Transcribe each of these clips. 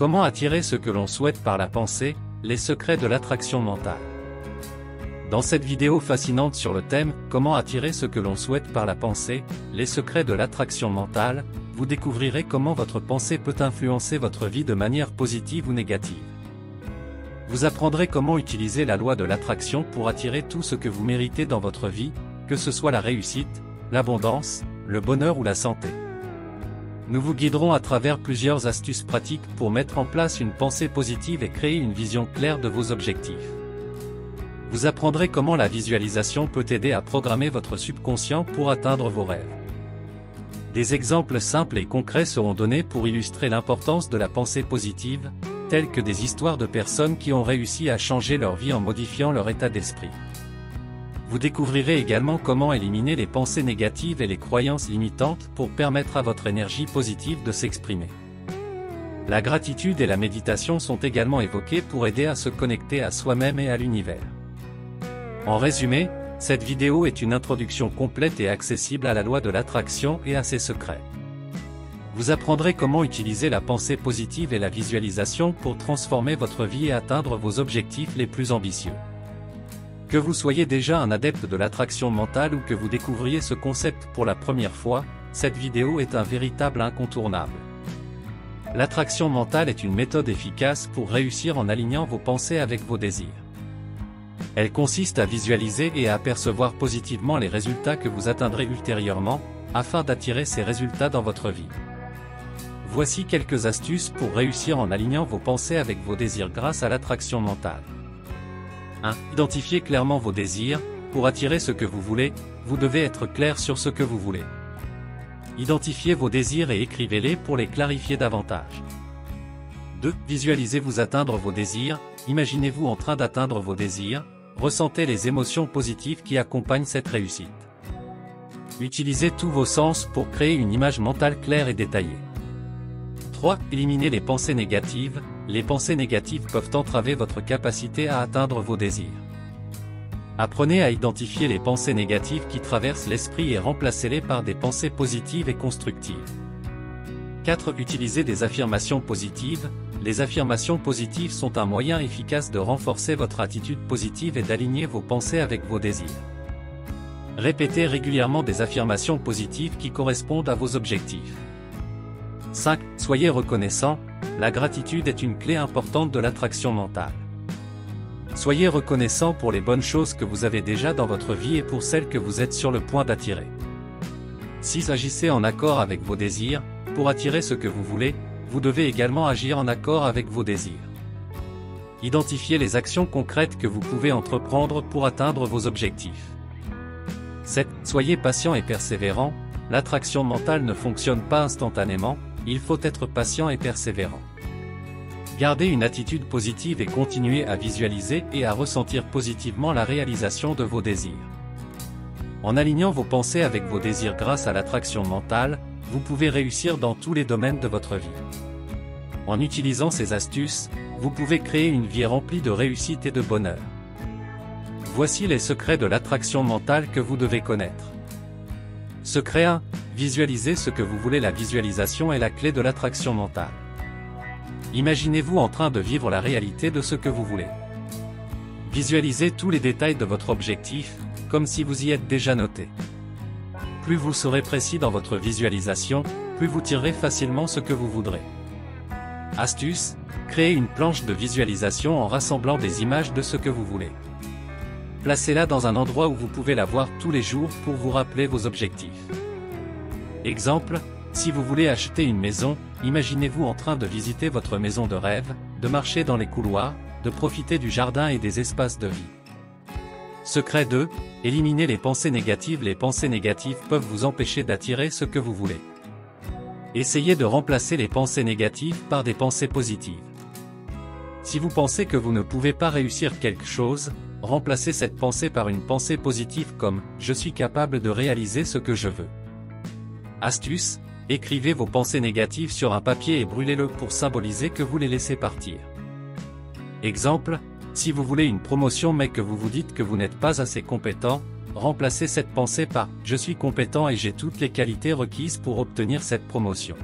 Comment attirer ce que l'on souhaite par la pensée, les secrets de l'attraction mentale. Dans cette vidéo fascinante sur le thème « Comment attirer ce que l'on souhaite par la pensée, les secrets de l'attraction mentale », vous découvrirez comment votre pensée peut influencer votre vie de manière positive ou négative. Vous apprendrez comment utiliser la loi de l'attraction pour attirer tout ce que vous méritez dans votre vie, que ce soit la réussite, l'abondance, le bonheur ou la santé. Nous vous guiderons à travers plusieurs astuces pratiques pour mettre en place une pensée positive et créer une vision claire de vos objectifs. Vous apprendrez comment la visualisation peut aider à programmer votre subconscient pour atteindre vos rêves. Des exemples simples et concrets seront donnés pour illustrer l'importance de la pensée positive, tels que des histoires de personnes qui ont réussi à changer leur vie en modifiant leur état d'esprit. Vous découvrirez également comment éliminer les pensées négatives et les croyances limitantes pour permettre à votre énergie positive de s'exprimer. La gratitude et la méditation sont également évoquées pour aider à se connecter à soi-même et à l'univers. En résumé, cette vidéo est une introduction complète et accessible à la loi de l'attraction et à ses secrets. Vous apprendrez comment utiliser la pensée positive et la visualisation pour transformer votre vie et atteindre vos objectifs les plus ambitieux. Que vous soyez déjà un adepte de l'attraction mentale ou que vous découvriez ce concept pour la première fois, cette vidéo est un véritable incontournable. L'attraction mentale est une méthode efficace pour réussir en alignant vos pensées avec vos désirs. Elle consiste à visualiser et à apercevoir positivement les résultats que vous atteindrez ultérieurement, afin d'attirer ces résultats dans votre vie. Voici quelques astuces pour réussir en alignant vos pensées avec vos désirs grâce à l'attraction mentale. 1. Identifiez clairement vos désirs. Pour attirer ce que vous voulez, vous devez être clair sur ce que vous voulez. Identifiez vos désirs et écrivez-les pour les clarifier davantage. 2. Visualisez-vous atteindre vos désirs. Imaginez-vous en train d'atteindre vos désirs. Ressentez les émotions positives qui accompagnent cette réussite. Utilisez tous vos sens pour créer une image mentale claire et détaillée. 3. Éliminez les pensées négatives. Les pensées négatives peuvent entraver votre capacité à atteindre vos désirs. Apprenez à identifier les pensées négatives qui traversent l'esprit et remplacez-les par des pensées positives et constructives. 4. Utilisez des affirmations positives. Les affirmations positives sont un moyen efficace de renforcer votre attitude positive et d'aligner vos pensées avec vos désirs. Répétez régulièrement des affirmations positives qui correspondent à vos objectifs. 5. Soyez reconnaissant. La gratitude est une clé importante de l'attraction mentale. Soyez reconnaissant pour les bonnes choses que vous avez déjà dans votre vie et pour celles que vous êtes sur le point d'attirer. 6. Agissez en accord avec vos désirs. Pour attirer ce que vous voulez, vous devez également agir en accord avec vos désirs. Identifiez les actions concrètes que vous pouvez entreprendre pour atteindre vos objectifs. 7. Soyez patient et persévérant. L'attraction mentale ne fonctionne pas instantanément, il faut être patient et persévérant. Gardez une attitude positive et continuez à visualiser et à ressentir positivement la réalisation de vos désirs. En alignant vos pensées avec vos désirs grâce à l'attraction mentale, vous pouvez réussir dans tous les domaines de votre vie. En utilisant ces astuces, vous pouvez créer une vie remplie de réussite et de bonheur. Voici les secrets de l'attraction mentale que vous devez connaître. Secret 1. Visualisez ce que vous voulez. La visualisation est la clé de l'attraction mentale. Imaginez-vous en train de vivre la réalité de ce que vous voulez. Visualisez tous les détails de votre objectif, comme si vous y êtes déjà noté. Plus vous serez précis dans votre visualisation, plus vous tirerez facilement ce que vous voudrez. Astuce, créez une planche de visualisation en rassemblant des images de ce que vous voulez. Placez-la dans un endroit où vous pouvez la voir tous les jours pour vous rappeler vos objectifs. Exemple, si vous voulez acheter une maison, imaginez-vous en train de visiter votre maison de rêve, de marcher dans les couloirs, de profiter du jardin et des espaces de vie. Secret 2, éliminez les pensées négatives. Les pensées négatives peuvent vous empêcher d'attirer ce que vous voulez. Essayez de remplacer les pensées négatives par des pensées positives. Si vous pensez que vous ne pouvez pas réussir quelque chose, remplacez cette pensée par une pensée positive comme « Je suis capable de réaliser ce que je veux ». Astuce, écrivez vos pensées négatives sur un papier et brûlez-le pour symboliser que vous les laissez partir. Exemple, si vous voulez une promotion mais que vous vous dites que vous n'êtes pas assez compétent, remplacez cette pensée par « Je suis compétent et j'ai toutes les qualités requises pour obtenir cette promotion ».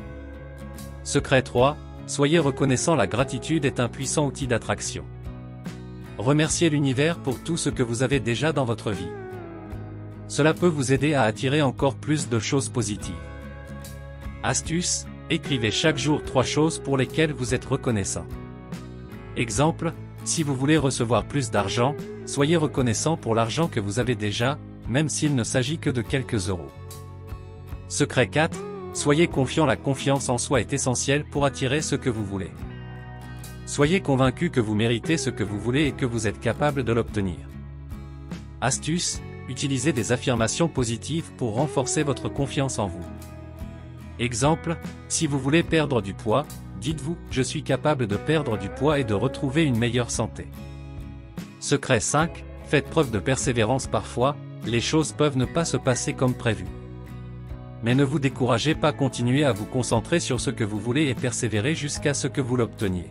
Secret 3, soyez reconnaissant. La gratitude est un puissant outil d'attraction. Remerciez l'univers pour tout ce que vous avez déjà dans votre vie. Cela peut vous aider à attirer encore plus de choses positives. Astuce, écrivez chaque jour 3 choses pour lesquelles vous êtes reconnaissant. Exemple, si vous voulez recevoir plus d'argent, soyez reconnaissant pour l'argent que vous avez déjà, même s'il ne s'agit que de quelques euros. Secret 4, soyez confiant. La confiance en soi est essentielle pour attirer ce que vous voulez. Soyez convaincu que vous méritez ce que vous voulez et que vous êtes capable de l'obtenir. Astuce, utilisez des affirmations positives pour renforcer votre confiance en vous. Exemple, si vous voulez perdre du poids, dites-vous « Je suis capable de perdre du poids et de retrouver une meilleure santé ». Secret 5, faites preuve de persévérance. Parfois, les choses peuvent ne pas se passer comme prévu. Mais ne vous découragez pas, continuez à vous concentrer sur ce que vous voulez et persévérez jusqu'à ce que vous l'obteniez.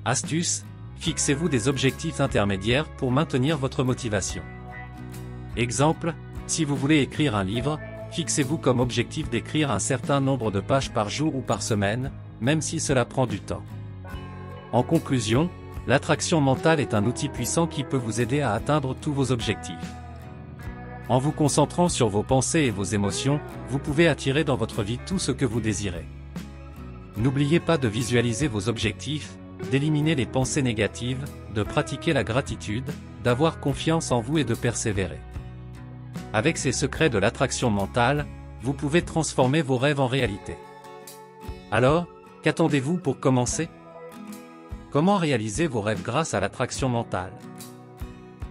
Astuce, fixez-vous des objectifs intermédiaires pour maintenir votre motivation. Exemple, si vous voulez écrire un livre, fixez-vous comme objectif d'écrire un certain nombre de pages par jour ou par semaine, même si cela prend du temps. En conclusion, l'attraction mentale est un outil puissant qui peut vous aider à atteindre tous vos objectifs. En vous concentrant sur vos pensées et vos émotions, vous pouvez attirer dans votre vie tout ce que vous désirez. N'oubliez pas de visualiser vos objectifs, d'éliminer les pensées négatives, de pratiquer la gratitude, d'avoir confiance en vous et de persévérer. Avec ces secrets de l'attraction mentale, vous pouvez transformer vos rêves en réalité. Alors, qu'attendez-vous pour commencer? Comment réaliser vos rêves grâce à l'attraction mentale?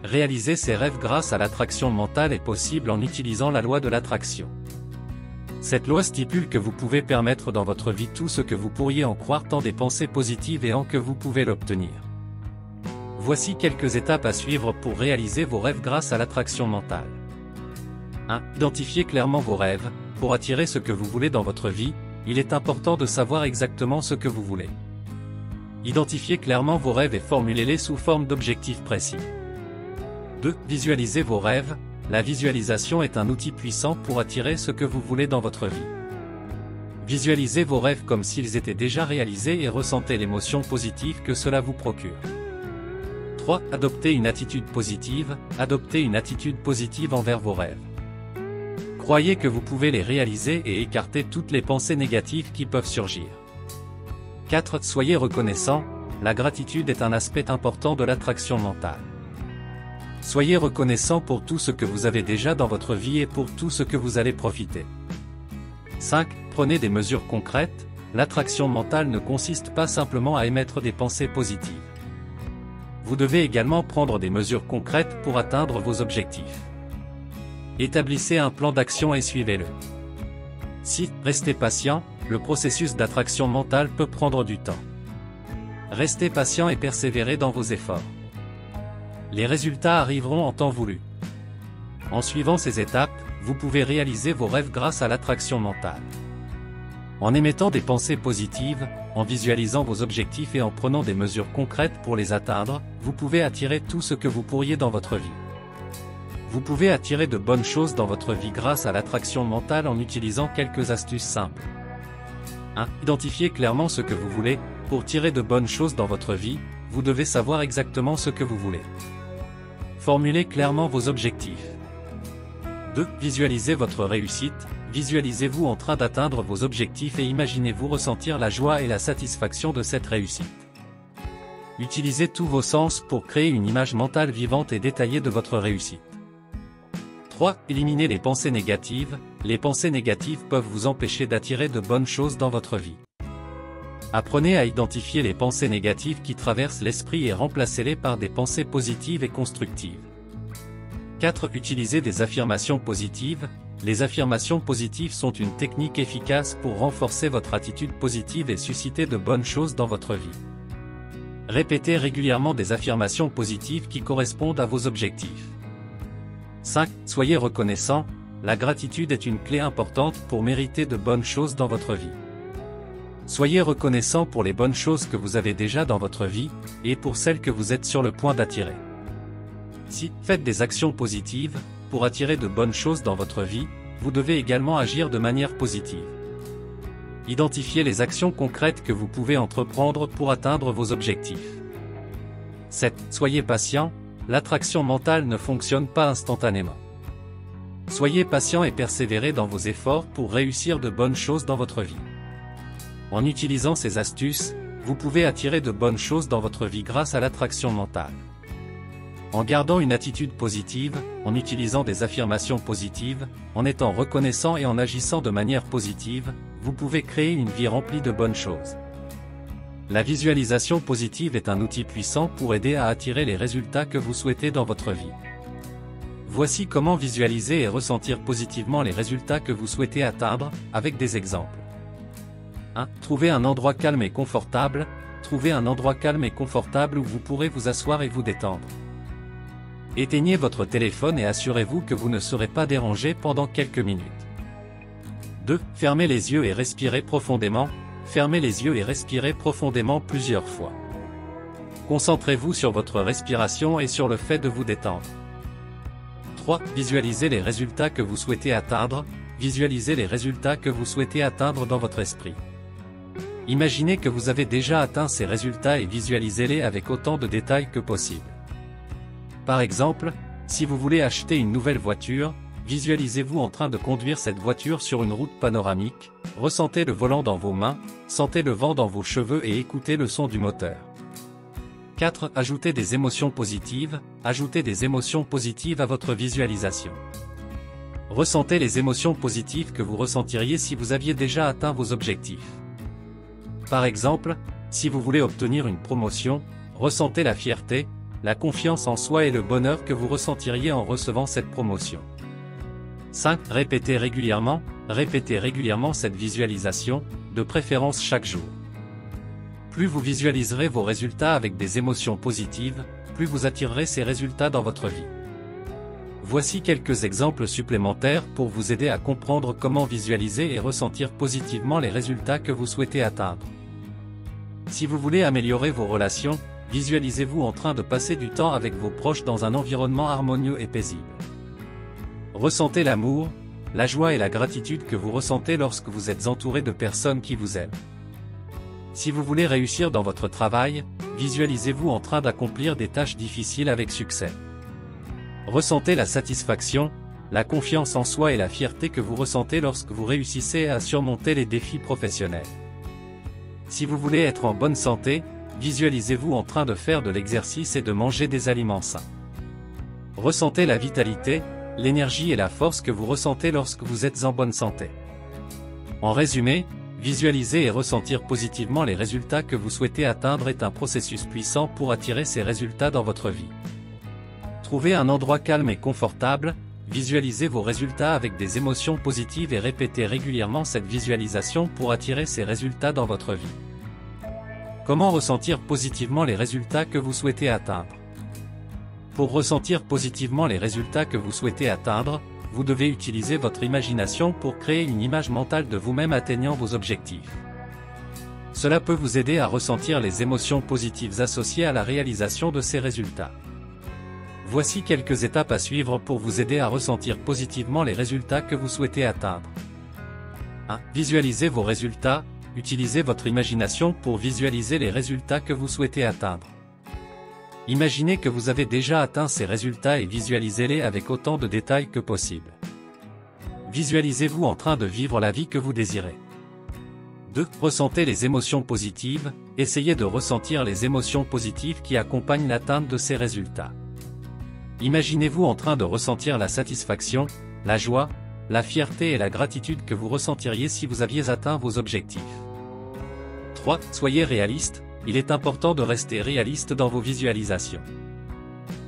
Réaliser ses rêves grâce à l'attraction mentale est possible en utilisant la loi de l'attraction. Cette loi stipule que vous pouvez permettre dans votre vie tout ce que vous pourriez en croire, tant des pensées positives et en que vous pouvez l'obtenir. Voici quelques étapes à suivre pour réaliser vos rêves grâce à l'attraction mentale. 1. Identifiez clairement vos rêves. Pour attirer ce que vous voulez dans votre vie, il est important de savoir exactement ce que vous voulez. Identifiez clairement vos rêves et formulez-les sous forme d'objectifs précis. 2. Visualisez vos rêves. La visualisation est un outil puissant pour attirer ce que vous voulez dans votre vie. Visualisez vos rêves comme s'ils étaient déjà réalisés et ressentez l'émotion positive que cela vous procure. 3. Adoptez une attitude positive. Adoptez une attitude positive envers vos rêves. Croyez que vous pouvez les réaliser et écartez toutes les pensées négatives qui peuvent surgir. 4. Soyez reconnaissant. La gratitude est un aspect important de l'attraction mentale. Soyez reconnaissant pour tout ce que vous avez déjà dans votre vie et pour tout ce que vous allez profiter. 5. Prenez des mesures concrètes. L'attraction mentale ne consiste pas simplement à émettre des pensées positives. Vous devez également prendre des mesures concrètes pour atteindre vos objectifs. Établissez un plan d'action et suivez-le. 6. Restez patient. Le processus d'attraction mentale peut prendre du temps. Restez patient et persévérez dans vos efforts. Les résultats arriveront en temps voulu. En suivant ces étapes, vous pouvez réaliser vos rêves grâce à l'attraction mentale. En émettant des pensées positives, en visualisant vos objectifs et en prenant des mesures concrètes pour les atteindre, vous pouvez attirer tout ce que vous pourriez dans votre vie. Vous pouvez attirer de bonnes choses dans votre vie grâce à l'attraction mentale en utilisant quelques astuces simples. 1. Identifiez clairement ce que vous voulez. Pour tirer de bonnes choses dans votre vie, vous devez savoir exactement ce que vous voulez. Formulez clairement vos objectifs. 2. Visualisez votre réussite. Visualisez-vous en train d'atteindre vos objectifs et imaginez-vous ressentir la joie et la satisfaction de cette réussite. Utilisez tous vos sens pour créer une image mentale vivante et détaillée de votre réussite. 3. Éliminez les pensées négatives. Les pensées négatives peuvent vous empêcher d'attirer de bonnes choses dans votre vie. Apprenez à identifier les pensées négatives qui traversent l'esprit et remplacez-les par des pensées positives et constructives. 4. Utilisez des affirmations positives. Les affirmations positives sont une technique efficace pour renforcer votre attitude positive et susciter de bonnes choses dans votre vie. Répétez régulièrement des affirmations positives qui correspondent à vos objectifs. 5. Soyez reconnaissant. La gratitude est une clé importante pour mériter de bonnes choses dans votre vie. Soyez reconnaissant pour les bonnes choses que vous avez déjà dans votre vie, et pour celles que vous êtes sur le point d'attirer. 6. Faites des actions positives. Pour attirer de bonnes choses dans votre vie, vous devez également agir de manière positive. Identifiez les actions concrètes que vous pouvez entreprendre pour atteindre vos objectifs. 7. Soyez patient, l'attraction mentale ne fonctionne pas instantanément. Soyez patient et persévérez dans vos efforts pour réussir de bonnes choses dans votre vie. En utilisant ces astuces, vous pouvez attirer de bonnes choses dans votre vie grâce à l'attraction mentale. En gardant une attitude positive, en utilisant des affirmations positives, en étant reconnaissant et en agissant de manière positive, vous pouvez créer une vie remplie de bonnes choses. La visualisation positive est un outil puissant pour aider à attirer les résultats que vous souhaitez dans votre vie. Voici comment visualiser et ressentir positivement les résultats que vous souhaitez atteindre, avec des exemples. 1. Trouvez un endroit calme et confortable. Trouvez un endroit calme et confortable où vous pourrez vous asseoir et vous détendre. Éteignez votre téléphone et assurez-vous que vous ne serez pas dérangé pendant quelques minutes. 2. Fermez les yeux et respirez profondément. Fermez les yeux et respirez profondément plusieurs fois. Concentrez-vous sur votre respiration et sur le fait de vous détendre. 3. Visualisez les résultats que vous souhaitez atteindre. Visualisez les résultats que vous souhaitez atteindre dans votre esprit. Imaginez que vous avez déjà atteint ces résultats et visualisez-les avec autant de détails que possible. Par exemple, si vous voulez acheter une nouvelle voiture, visualisez-vous en train de conduire cette voiture sur une route panoramique, ressentez le volant dans vos mains, sentez le vent dans vos cheveux et écoutez le son du moteur. 4. Ajoutez des émotions positives. Ajoutez des émotions positives à votre visualisation. Ressentez les émotions positives que vous ressentiriez si vous aviez déjà atteint vos objectifs. Par exemple, si vous voulez obtenir une promotion, ressentez la fierté, la confiance en soi et le bonheur que vous ressentiriez en recevant cette promotion. 5. Répétez régulièrement cette visualisation, de préférence chaque jour. Plus vous visualiserez vos résultats avec des émotions positives, plus vous attirerez ces résultats dans votre vie. Voici quelques exemples supplémentaires pour vous aider à comprendre comment visualiser et ressentir positivement les résultats que vous souhaitez atteindre. Si vous voulez améliorer vos relations, visualisez-vous en train de passer du temps avec vos proches dans un environnement harmonieux et paisible. Ressentez l'amour, la joie et la gratitude que vous ressentez lorsque vous êtes entouré de personnes qui vous aiment. Si vous voulez réussir dans votre travail, visualisez-vous en train d'accomplir des tâches difficiles avec succès. Ressentez la satisfaction, la confiance en soi et la fierté que vous ressentez lorsque vous réussissez à surmonter les défis professionnels. Si vous voulez être en bonne santé, visualisez-vous en train de faire de l'exercice et de manger des aliments sains. Ressentez la vitalité, l'énergie et la force que vous ressentez lorsque vous êtes en bonne santé. En résumé, visualiser et ressentir positivement les résultats que vous souhaitez atteindre est un processus puissant pour attirer ces résultats dans votre vie. Trouvez un endroit calme et confortable, visualisez vos résultats avec des émotions positives et répétez régulièrement cette visualisation pour attirer ces résultats dans votre vie. Comment ressentir positivement les résultats que vous souhaitez atteindre? Pour ressentir positivement les résultats que vous souhaitez atteindre, vous devez utiliser votre imagination pour créer une image mentale de vous-même atteignant vos objectifs. Cela peut vous aider à ressentir les émotions positives associées à la réalisation de ces résultats. Voici quelques étapes à suivre pour vous aider à ressentir positivement les résultats que vous souhaitez atteindre. 1. Visualisez vos résultats. Utilisez votre imagination pour visualiser les résultats que vous souhaitez atteindre. Imaginez que vous avez déjà atteint ces résultats et visualisez-les avec autant de détails que possible. Visualisez-vous en train de vivre la vie que vous désirez. 2. Ressentez les émotions positives. Essayez de ressentir les émotions positives qui accompagnent l'atteinte de ces résultats. Imaginez-vous en train de ressentir la satisfaction, la joie, la fierté et la gratitude que vous ressentiriez si vous aviez atteint vos objectifs. 3. Soyez réaliste. Il est important de rester réaliste dans vos visualisations.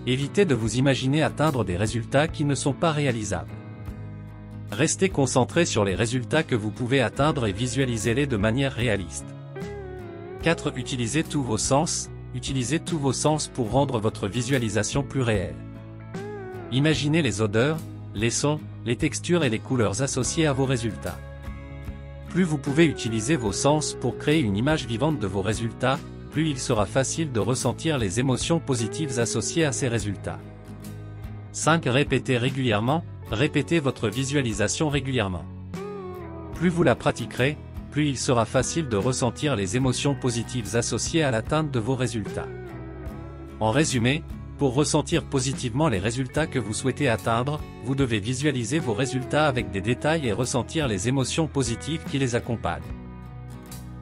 Évitez de vous imaginer atteindre des résultats qui ne sont pas réalisables. Restez concentré sur les résultats que vous pouvez atteindre et visualisez-les de manière réaliste. 4. Utilisez tous vos sens. Utilisez tous vos sens pour rendre votre visualisation plus réelle. Imaginez les odeurs, les sons, les textures et les couleurs associées à vos résultats. Plus vous pouvez utiliser vos sens pour créer une image vivante de vos résultats, plus il sera facile de ressentir les émotions positives associées à ces résultats. 5. Répétez régulièrement. Répétez votre visualisation régulièrement. Plus vous la pratiquerez, plus il sera facile de ressentir les émotions positives associées à l'atteinte de vos résultats. En résumé, pour ressentir positivement les résultats que vous souhaitez atteindre, vous devez visualiser vos résultats avec des détails et ressentir les émotions positives qui les accompagnent.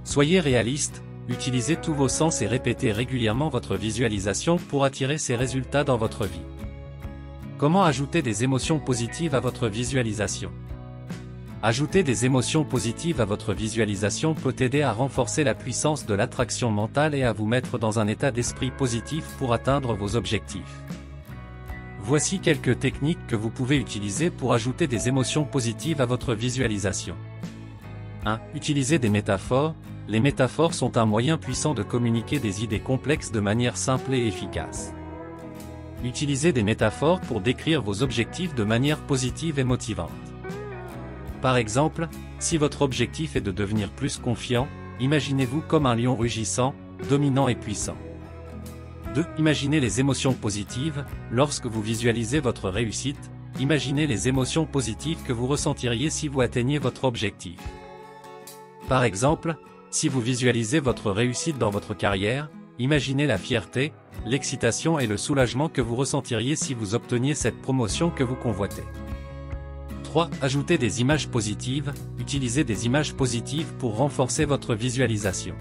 Soyez réaliste, utilisez tous vos sens et répétez régulièrement votre visualisation pour attirer ces résultats dans votre vie. Comment ajouter des émotions positives à votre visualisation? Ajouter des émotions positives à votre visualisation peut aider à renforcer la puissance de l'attraction mentale et à vous mettre dans un état d'esprit positif pour atteindre vos objectifs. Voici quelques techniques que vous pouvez utiliser pour ajouter des émotions positives à votre visualisation. 1. Utilisez des métaphores. Les métaphores sont un moyen puissant de communiquer des idées complexes de manière simple et efficace. Utilisez des métaphores pour décrire vos objectifs de manière positive et motivante. Par exemple, si votre objectif est de devenir plus confiant, imaginez-vous comme un lion rugissant, dominant et puissant. 2. Imaginez les émotions positives. Lorsque vous visualisez votre réussite, imaginez les émotions positives que vous ressentiriez si vous atteignez votre objectif. Par exemple, si vous visualisez votre réussite dans votre carrière, imaginez la fierté, l'excitation et le soulagement que vous ressentiriez si vous obteniez cette promotion que vous convoitez. 3. Ajoutez des images positives. Utilisez des images positives pour renforcer votre visualisation.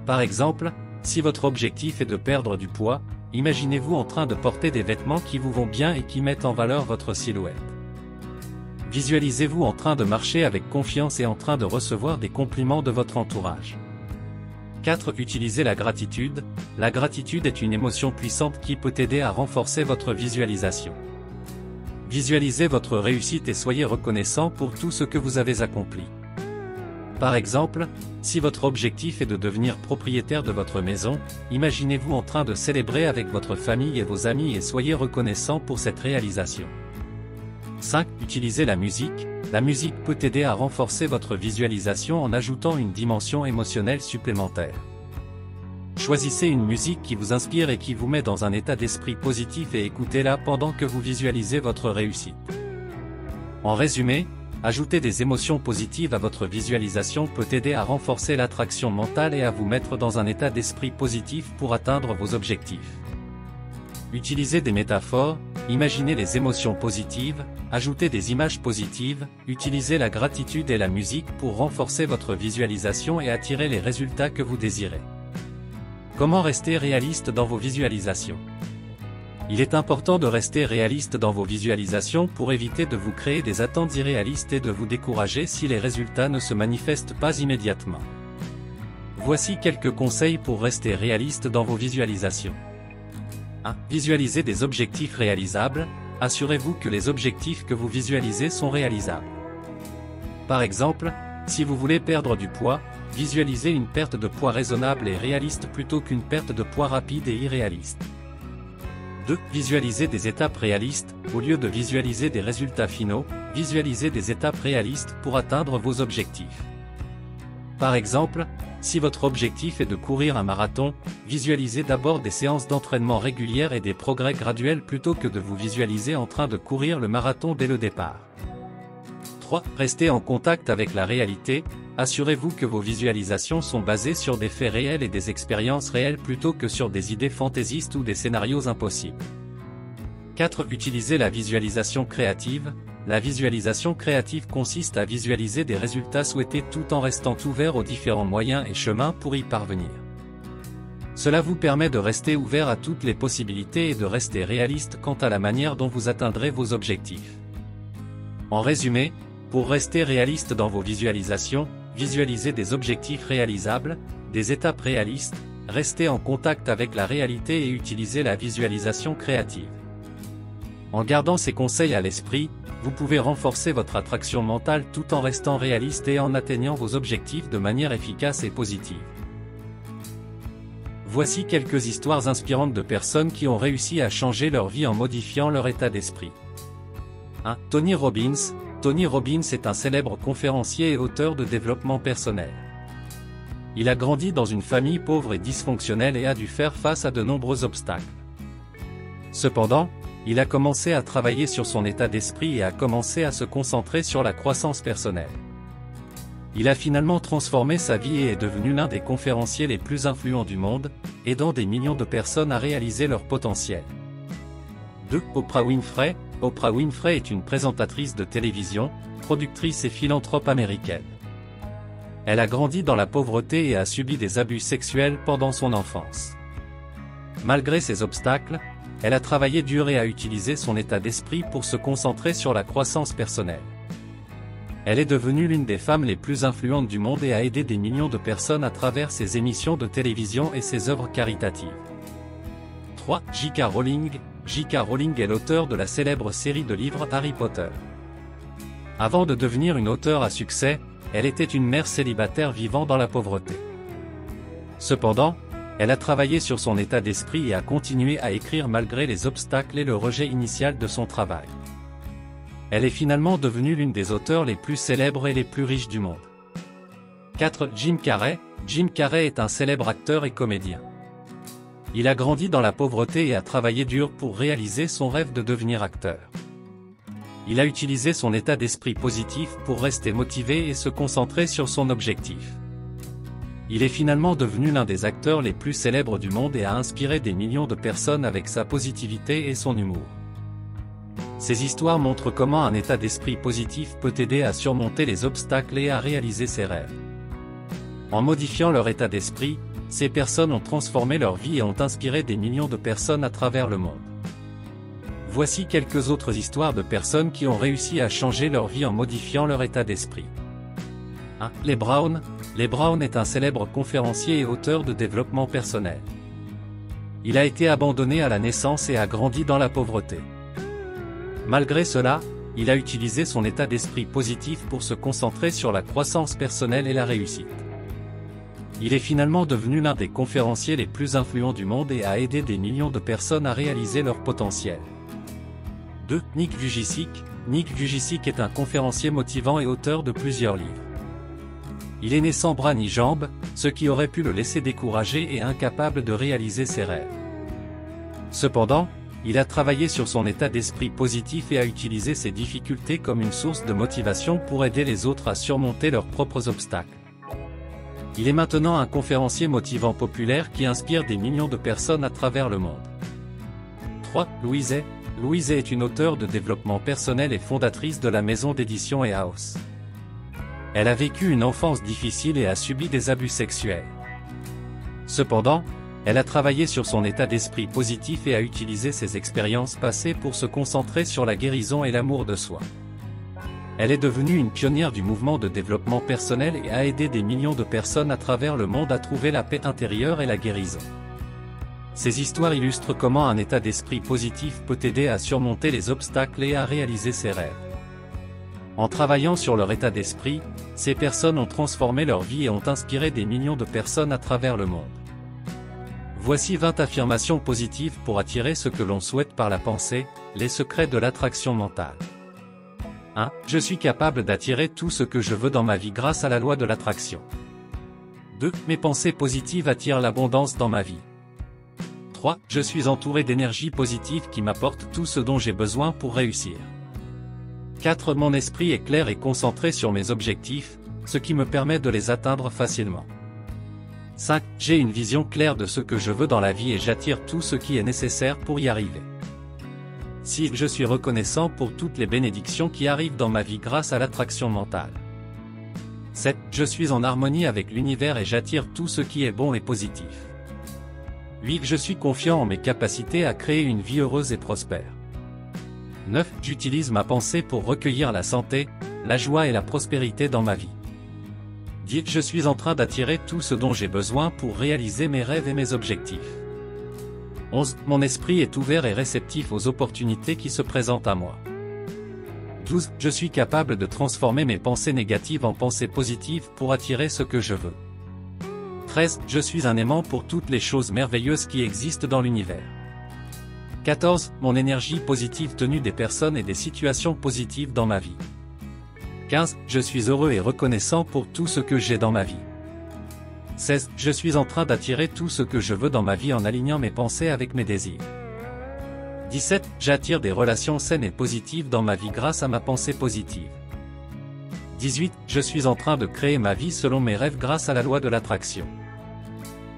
Par exemple, si votre objectif est de perdre du poids, imaginez-vous en train de porter des vêtements qui vous vont bien et qui mettent en valeur votre silhouette. Visualisez-vous en train de marcher avec confiance et en train de recevoir des compliments de votre entourage. 4. Utilisez la gratitude. La gratitude est une émotion puissante qui peut aider à renforcer votre visualisation. Visualisez votre réussite et soyez reconnaissant pour tout ce que vous avez accompli. Par exemple, si votre objectif est de devenir propriétaire de votre maison, imaginez-vous en train de célébrer avec votre famille et vos amis et soyez reconnaissant pour cette réalisation. 5. Utilisez la musique. La musique peut aider à renforcer votre visualisation en ajoutant une dimension émotionnelle supplémentaire. Choisissez une musique qui vous inspire et qui vous met dans un état d'esprit positif et écoutez-la pendant que vous visualisez votre réussite. En résumé, ajouter des émotions positives à votre visualisation peut aider à renforcer l'attraction mentale et à vous mettre dans un état d'esprit positif pour atteindre vos objectifs. Utilisez des métaphores, imaginez les émotions positives, ajoutez des images positives, utilisez la gratitude et la musique pour renforcer votre visualisation et attirer les résultats que vous désirez. Comment rester réaliste dans vos visualisations? Il est important de rester réaliste dans vos visualisations pour éviter de vous créer des attentes irréalistes et de vous décourager si les résultats ne se manifestent pas immédiatement. Voici quelques conseils pour rester réaliste dans vos visualisations. 1. Visualisez des objectifs réalisables. Assurez-vous que les objectifs que vous visualisez sont réalisables. Par exemple, si vous voulez perdre du poids, visualisez une perte de poids raisonnable et réaliste plutôt qu'une perte de poids rapide et irréaliste. 2. Visualisez des étapes réalistes. Au lieu de visualiser des résultats finaux, visualisez des étapes réalistes pour atteindre vos objectifs. Par exemple, si votre objectif est de courir un marathon, visualisez d'abord des séances d'entraînement régulières et des progrès graduels plutôt que de vous visualiser en train de courir le marathon dès le départ. 3. Restez en contact avec la réalité. Assurez-vous que vos visualisations sont basées sur des faits réels et des expériences réelles plutôt que sur des idées fantaisistes ou des scénarios impossibles. 4. Utilisez la visualisation créative. La visualisation créative consiste à visualiser des résultats souhaités tout en restant ouvert aux différents moyens et chemins pour y parvenir. Cela vous permet de rester ouvert à toutes les possibilités et de rester réaliste quant à la manière dont vous atteindrez vos objectifs. En résumé, pour rester réaliste dans vos visualisations, visualisez des objectifs réalisables, des étapes réalistes, restez en contact avec la réalité et utilisez la visualisation créative. En gardant ces conseils à l'esprit, vous pouvez renforcer votre attraction mentale tout en restant réaliste et en atteignant vos objectifs de manière efficace et positive. Voici quelques histoires inspirantes de personnes qui ont réussi à changer leur vie en modifiant leur état d'esprit. 1. Tony Robbins. Tony Robbins est un célèbre conférencier et auteur de développement personnel. Il a grandi dans une famille pauvre et dysfonctionnelle et a dû faire face à de nombreux obstacles. Cependant, il a commencé à travailler sur son état d'esprit et a commencé à se concentrer sur la croissance personnelle. Il a finalement transformé sa vie et est devenu l'un des conférenciers les plus influents du monde, aidant des millions de personnes à réaliser leur potentiel. 2. Oprah Winfrey. Oprah Winfrey est une présentatrice de télévision, productrice et philanthrope américaine. Elle a grandi dans la pauvreté et a subi des abus sexuels pendant son enfance. Malgré ces obstacles, elle a travaillé dur et a utilisé son état d'esprit pour se concentrer sur la croissance personnelle. Elle est devenue l'une des femmes les plus influentes du monde et a aidé des millions de personnes à travers ses émissions de télévision et ses œuvres caritatives. 3. J.K. Rowling. J.K. Rowling est l'auteur de la célèbre série de livres Harry Potter. Avant de devenir une auteure à succès, elle était une mère célibataire vivant dans la pauvreté. Cependant, elle a travaillé sur son état d'esprit et a continué à écrire malgré les obstacles et le rejet initial de son travail. Elle est finalement devenue l'une des auteurs les plus célèbres et les plus riches du monde. 4. Jim Carrey. Jim Carrey est un célèbre acteur et comédien. Il a grandi dans la pauvreté et a travaillé dur pour réaliser son rêve de devenir acteur. Il a utilisé son état d'esprit positif pour rester motivé et se concentrer sur son objectif. Il est finalement devenu l'un des acteurs les plus célèbres du monde et a inspiré des millions de personnes avec sa positivité et son humour. Ces histoires montrent comment un état d'esprit positif peut aider à surmonter les obstacles et à réaliser ses rêves. En modifiant leur état d'esprit, ces personnes ont transformé leur vie et ont inspiré des millions de personnes à travers le monde. Voici quelques autres histoires de personnes qui ont réussi à changer leur vie en modifiant leur état d'esprit. 1. Les Brown. Les Brown est un célèbre conférencier et auteur de développement personnel. Il a été abandonné à la naissance et a grandi dans la pauvreté. Malgré cela, il a utilisé son état d'esprit positif pour se concentrer sur la croissance personnelle et la réussite. Il est finalement devenu l'un des conférenciers les plus influents du monde et a aidé des millions de personnes à réaliser leur potentiel. 2. Nick Vujicic. Nick Vujicic est un conférencier motivant et auteur de plusieurs livres. Il est né sans bras ni jambes, ce qui aurait pu le laisser découragé et incapable de réaliser ses rêves. Cependant, il a travaillé sur son état d'esprit positif et a utilisé ses difficultés comme une source de motivation pour aider les autres à surmonter leurs propres obstacles. Il est maintenant un conférencier motivant populaire qui inspire des millions de personnes à travers le monde. 3. Louise Hay. Louise Hay est une auteure de développement personnel et fondatrice de la maison d'édition Hay House. Elle a vécu une enfance difficile et a subi des abus sexuels. Cependant, elle a travaillé sur son état d'esprit positif et a utilisé ses expériences passées pour se concentrer sur la guérison et l'amour de soi. Elle est devenue une pionnière du mouvement de développement personnel et a aidé des millions de personnes à travers le monde à trouver la paix intérieure et la guérison. Ces histoires illustrent comment un état d'esprit positif peut aider à surmonter les obstacles et à réaliser ses rêves. En travaillant sur leur état d'esprit, ces personnes ont transformé leur vie et ont inspiré des millions de personnes à travers le monde. Voici 20 affirmations positives pour attirer ce que l'on souhaite par la pensée, les secrets de l'attraction mentale. 1. Je suis capable d'attirer tout ce que je veux dans ma vie grâce à la loi de l'attraction. 2. Mes pensées positives attirent l'abondance dans ma vie. 3. Je suis entouré d'énergie positive qui m'apporte tout ce dont j'ai besoin pour réussir. 4. Mon esprit est clair et concentré sur mes objectifs, ce qui me permet de les atteindre facilement. 5. J'ai une vision claire de ce que je veux dans la vie et j'attire tout ce qui est nécessaire pour y arriver. 6. Je suis reconnaissant pour toutes les bénédictions qui arrivent dans ma vie grâce à l'attraction mentale. 7. Je suis en harmonie avec l'univers et j'attire tout ce qui est bon et positif. 8. Je suis confiant en mes capacités à créer une vie heureuse et prospère. 9. J'utilise ma pensée pour recueillir la santé, la joie et la prospérité dans ma vie. 10. Je suis en train d'attirer tout ce dont j'ai besoin pour réaliser mes rêves et mes objectifs. 11. Mon esprit est ouvert et réceptif aux opportunités qui se présentent à moi. 12. Je suis capable de transformer mes pensées négatives en pensées positives pour attirer ce que je veux. 13. Je suis un aimant pour toutes les choses merveilleuses qui existent dans l'univers. 14. Mon énergie positive tenue des personnes et des situations positives dans ma vie. 15. Je suis heureux et reconnaissant pour tout ce que j'ai dans ma vie. 16. Je suis en train d'attirer tout ce que je veux dans ma vie en alignant mes pensées avec mes désirs. 17. J'attire des relations saines et positives dans ma vie grâce à ma pensée positive. 18. Je suis en train de créer ma vie selon mes rêves grâce à la loi de l'attraction.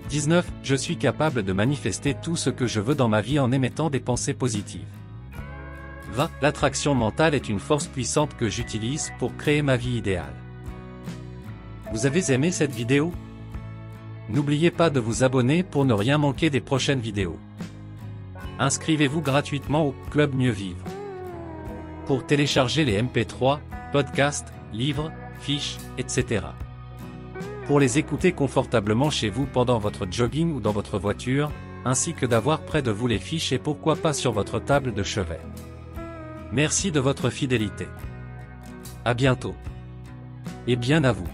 19. Je suis capable de manifester tout ce que je veux dans ma vie en émettant des pensées positives. 20. L'attraction mentale est une force puissante que j'utilise pour créer ma vie idéale. Vous avez aimé cette vidéo? N'oubliez pas de vous abonner pour ne rien manquer des prochaines vidéos. Inscrivez-vous gratuitement au Club Mieux Vivre. Pour télécharger les MP3, podcasts, livres, fiches, etc. Pour les écouter confortablement chez vous pendant votre jogging ou dans votre voiture, ainsi que d'avoir près de vous les fiches et pourquoi pas sur votre table de chevet. Merci de votre fidélité. À bientôt. Et bien à vous.